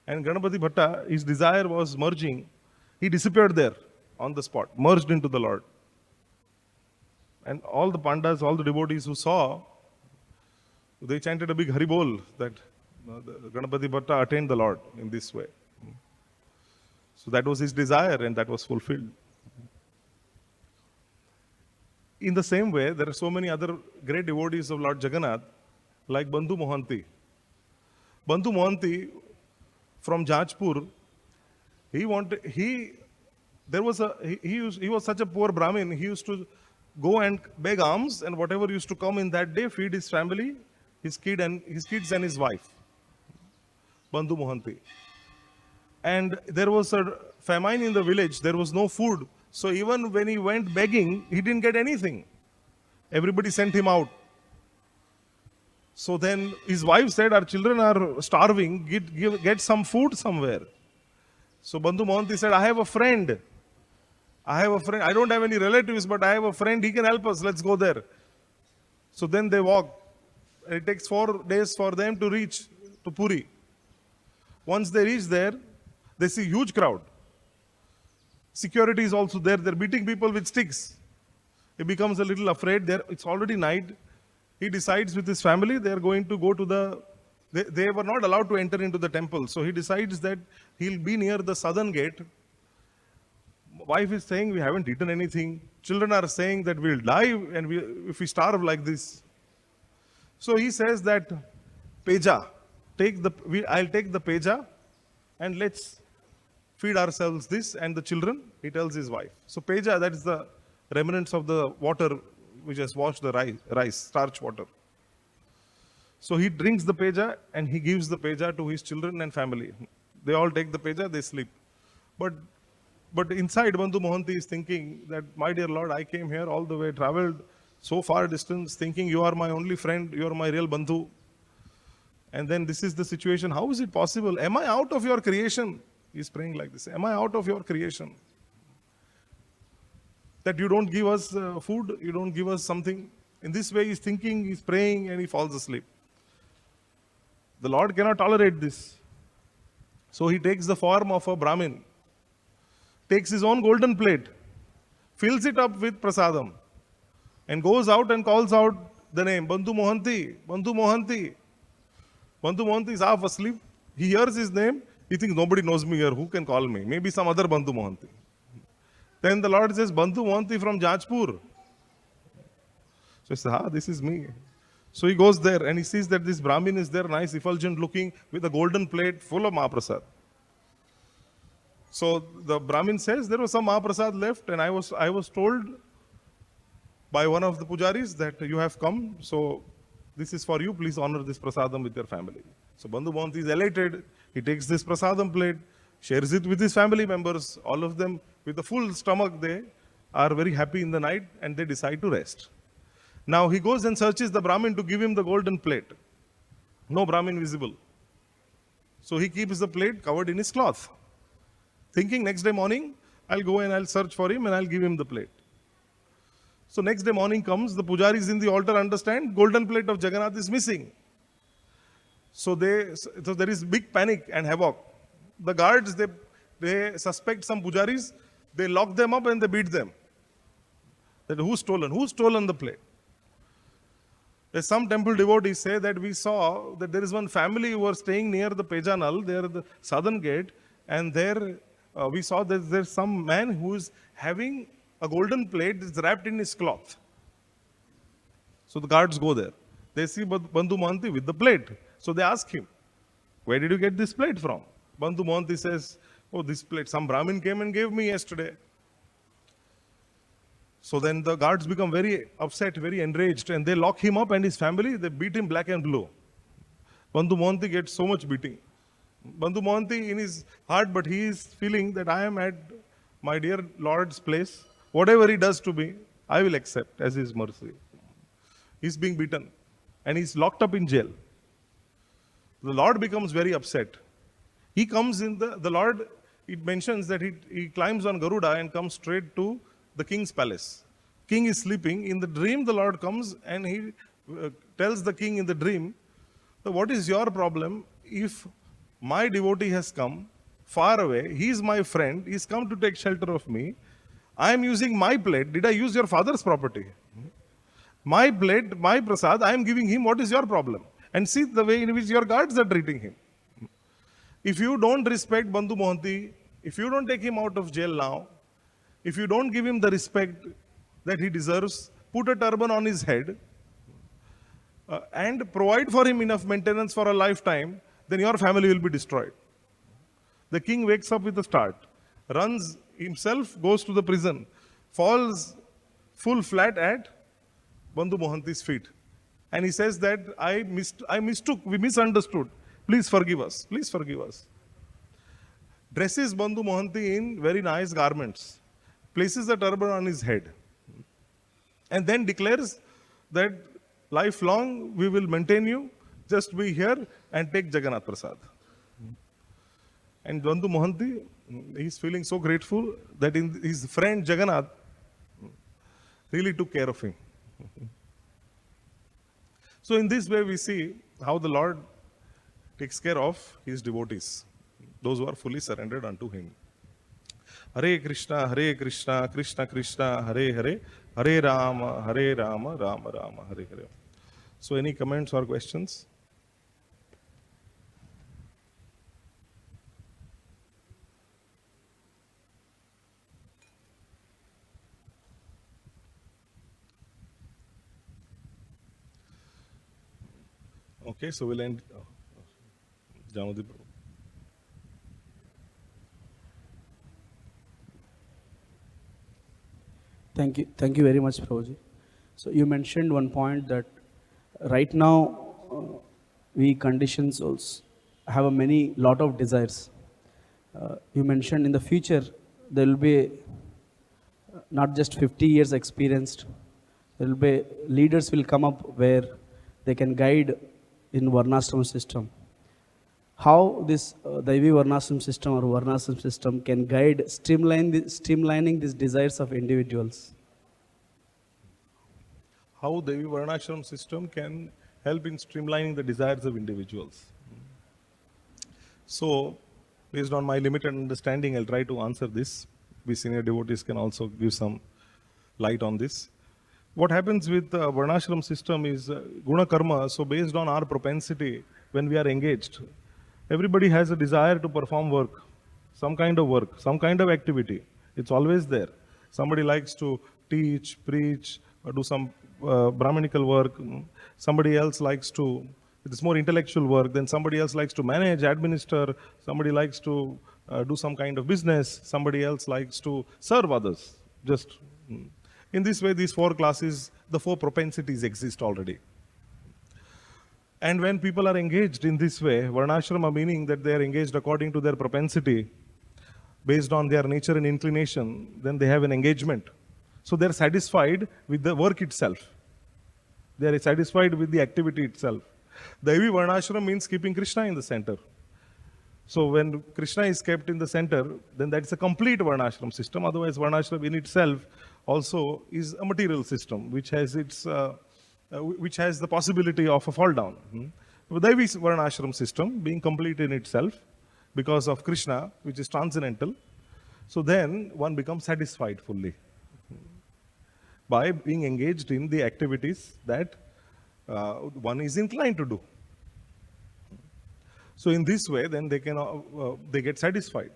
And Ganapati Bhatta, his desire was merging. He disappeared there on the spot, merged into the Lord. And all the pandas, all the devotees who saw, they chanted a big Haribol that Ganapati Bhatta attained the Lord in this way. So that was his desire and that was fulfilled. In the same way, there are so many other great devotees of Lord Jagannath, like Bandhu Mohanty. Bandhu Mohanty from Jajpur, he was such a poor Brahmin, he used to go and beg alms, and whatever used to come in that day, feed his family, his kids and his wife, Bandhu Mohanty. And there was a famine in the village. There was no food. So even when he went begging, he didn't get anything. Everybody sent him out. So then his wife said, our children are starving, get some food somewhere. So Bandhu Mohanty said, I have a friend. I don't have any relatives, but I have a friend. He can help us. Let's go there. So then they walk. It takes 4 days for them to reach to Puri. Once they reach there, they see huge crowd. Security is also there. They're beating people with sticks. He becomes a little afraid. It's already night. He decides with his family, they are going to go to they were not allowed to enter into the temple. So he decides that he'll be near the southern gate. Wife is saying, we haven't eaten anything. Children are saying that we'll die if we starve like this. So he says that, Peja, I'll take the Peja and let's feed ourselves this and the children, he tells his wife. So Peja, that is the remnants of the water which has washed the rice, starch water. So he drinks the Peja and he gives the Peja to his children and family. They all take the Peja, they sleep. But inside, Bandhu Mohanty is thinking that, my dear Lord, I came here all the way, traveled so far distance, thinking you are my only friend, you are my real Bandhu. And then this is the situation. How is it possible? Am I out of your creation? He's praying like this. Am I out of your creation? That you don't give us food, you don't give us something. In this way, he's thinking, he's praying, and he falls asleep. The Lord cannot tolerate this. So he takes the form of a Brahmin, takes his own golden plate, fills it up with prasadam, and goes out and calls out the name, Bandhu Mohanty, Bandhu Mohanty. Bandhu Mohanty is half asleep. He hears his name. He thinks, nobody knows me here. Who can call me? Maybe some other Bandhu Mohanty. Then the Lord says, Bandhu Mohanty from Jajpur. So he says, this is me. So he goes there and he sees that this Brahmin is there, nice, effulgent looking, with a golden plate full of Mahaprasad. So the Brahmin says, there was some Mahaprasad left, and I was told by one of the pujaris that you have come, so this is for you, please honor this prasadam with your family. So Bandhu Mohanty is elated. He takes this prasadam plate, shares it with his family members. All of them with a full stomach, they are very happy in the night and they decide to rest. Now he goes and searches the Brahmin to give him the golden plate. No Brahmin visible. So he keeps the plate covered in his cloth, thinking next day morning, I'll go and I'll search for him and I'll give him the plate. So next day morning comes, the pujaris in the altar understand, golden plate of Jagannath is missing. So there is big panic and havoc. The guards, they suspect some pujaris, they lock them up and they beat them. That who's stolen the plate? There's some temple devotees say that we saw that there is one family who were staying near the Pejanal, there at the southern gate, and there we saw that there's some man who is having a golden plate that's wrapped in his cloth. So the guards go there. They see Bandhu Mohanty with the plate. So they ask him, where did you get this plate from? Bandhu Mohanty says, oh, this plate, some Brahmin came and gave me yesterday. So then the guards become very upset, very enraged, and they lock him up and his family, they beat him black and blue. Bandhu Mohanty gets so much beating. Bandhu Mohanty in his heart, but he is feeling that I am at my dear Lord's place. Whatever he does to me, I will accept as his mercy. He's being beaten and he's locked up in jail. The Lord becomes very upset. He comes in the Lord, it mentions that he climbs on Garuda and comes straight to the king's palace. King is sleeping. In the dream, the Lord comes and he tells the king in the dream, what is your problem if my devotee has come far away, he is my friend, he's come to take shelter of me, I am using my plate, did I use your father's property? My plate, my prasad, I am giving him, what is your problem? And see the way in which your guards are treating him. If you don't respect Bandhu Mohanty, if you don't take him out of jail now, if you don't give him the respect that he deserves, put a turban on his head, and provide for him enough maintenance for a lifetime, then your family will be destroyed. The king wakes up with a start, runs himself, goes to the prison, falls full flat at Bandhu Mohanty's feet. And he says that we misunderstood. Please forgive us. Please forgive us. Dresses Bandhu Mohanty in very nice garments, places the turban on his head, and then declares that lifelong we will maintain you, just be here and take Jagannath Prasad. And Bandhu Mohanty, he's feeling so grateful that his friend Jagannath really took care of him. So in this way we see how the Lord takes care of his devotees, those who are fully surrendered unto him. Hare Krishna, Krishna Krishna, Hare Hare, Hare Rama, Rama Rama, Hare Hare. So any comments or questions? Okay, so we'll end. Jamudi Prabhu. Thank you very much, Prabhuji. So you mentioned one point that right now we conditions also have a lot of desires. You mentioned in the future there will be not just 50 years experienced. There will be leaders will come up where they can guide in Varnashram system. How this Daivi Varnashram system or Varnashram system can guide streamlining these desires of individuals? How Devi Varnashram system can help in streamlining the desires of individuals. So, based on my limited understanding, I'll try to answer this. We senior devotees can also give some light on this. What happens with the Varnashram system is guna karma. So based on our propensity, when we are engaged, everybody has a desire to perform work, some kind of activity. It's always there. Somebody likes to teach, preach, or do some Brahminical work. Somebody else likes to, it's more intellectual work. Then somebody else likes to manage, administer. Somebody likes to do some kind of business. Somebody else likes to serve others. Just in this way, these four classes, the four propensities exist already. And when people are engaged in this way, Varnashrama meaning that they are engaged according to their propensity, based on their nature and inclination, then they have an engagement. So they are satisfied with the work itself. They are satisfied with the activity itself. Daivi Varnashram means keeping Krishna in the center. So when Krishna is kept in the center, then that's a complete Varnashram system. Otherwise, Varnashram in itself also is a material system, which has the possibility of a fall down. The Daivi Varnashram system being complete in itself, because of Krishna, which is transcendental, so then one becomes satisfied fully by being engaged in the activities that one is inclined to do. So in this way, then they get satisfied,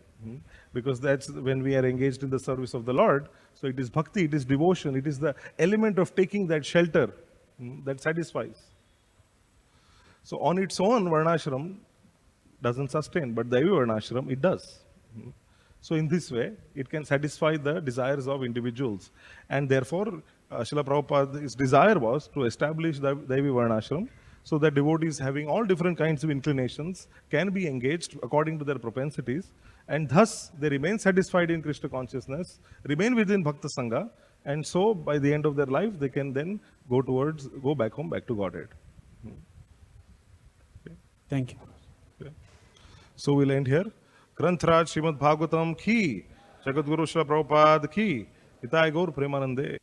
because that's when we are engaged in the service of the Lord. So it is bhakti, it is devotion, it is the element of taking that shelter that satisfies. So on its own, Varnashram doesn't sustain, but Daivi Varnashram, it does. So in this way, it can satisfy the desires of individuals. And therefore, Srila Prabhupada's desire was to establish the Daivi Varnashram, so that devotees having all different kinds of inclinations can be engaged according to their propensities, and thus they remain satisfied in Krishna consciousness, remain within Bhakta Sangha, and so by the end of their life, they can then go back home, back to Godhead. Okay. Thank you. Okay. So we'll end here. Granth Raj Srimad Bhagavatam ki, Jagadguru Srila Prabhupada ki, Nitai Gaur Premanande.